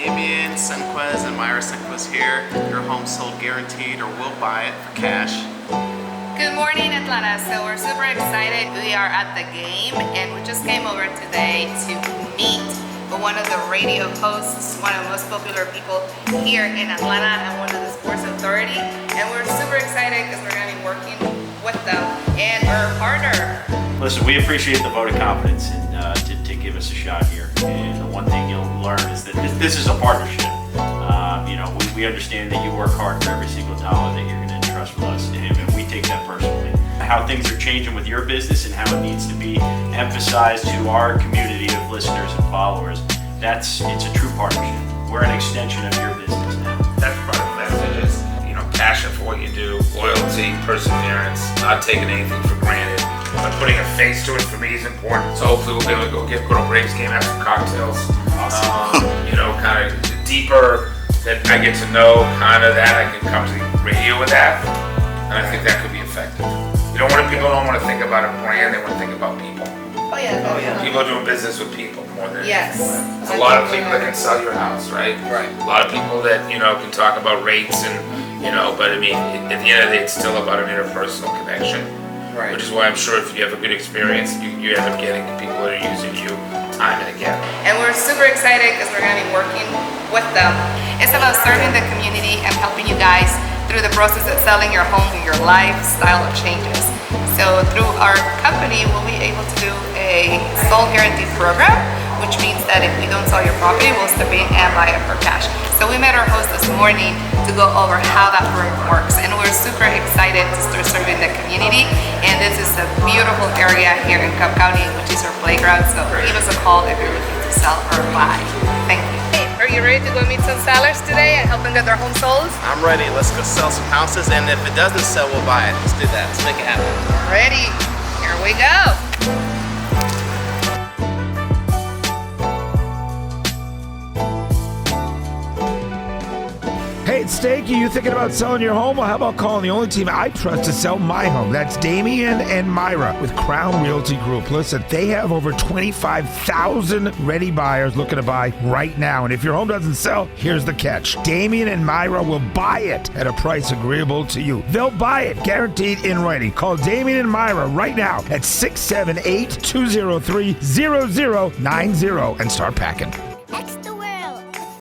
Damian Sunquez and Myra Sunquez here. Your home sold guaranteed or we'll buy it for cash. Good morning, Atlanta. So we're super excited. We are at the game and we just came over today to meet one of the radio hosts, one of the most popular people here in Atlanta and one of the sports authority. And we're super excited because we're going to be working with them and we're a partner. Listen, we appreciate the vote of confidence and to give us a shot here. And the one thing you'll learn is that this is a partnership. We understand that you work hard for every single dollar that you're going to entrust with us, and we take that personally. How things are changing with your business and how it needs to be emphasized to our community of listeners and followers, it's a true partnership. We're an extension of your business now. That's part of the message is, passion for what you do, loyalty, perseverance, not taking anything for granted. But putting a face to it for me is important. So hopefully we'll be able to go to a Braves game, have some cocktails. Awesome. Kind of deeper that I get to know kind of that. I can come to the radio with that. And I think that could be effective. People don't want to think about a brand, they want to think about people. Oh yeah. People are doing business with people more than Yes. anything. There's a lot of people that can sell your house, right? Right. A lot of people that, can talk about rates and, but I mean, at the end of the day, it's still about an interpersonal connection. Right. Which is why I'm sure if you have a good experience, you end up getting the people that are using you time and again. And we're super excited because we're going to be working with them. It's about serving the community and helping you guys through the process of selling your home and your lifestyle changes. So through our company, we'll be able to do a sold guarantee program, which means that if we don't sell your property, we'll step in and buy it for cash. So we met our host this morning to go over how that program works, and we're super excited to start serving the community. And this is a beautiful area here in Cobb County, which is our playground. So give us a call if you're looking to sell or buy. Thank you. Hey, are you ready to go meet some sellers today and help them get their home sold? I'm ready. Let's go sell some houses, and if it doesn't sell, we'll buy it. Let's do that. Let's make it happen. Ready? Here we go. Hey, it's Stanky. You thinking about selling your home? Well, how about calling the only team I trust to sell my home? That's Damian and Myra with Crown Realty Group. Listen, they have over 25,000 ready buyers looking to buy right now. And if your home doesn't sell, here's the catch. Damian and Myra will buy it at a price agreeable to you. They'll buy it, guaranteed in writing. Call Damian and Myra right now at 678-203-0090 and start packing.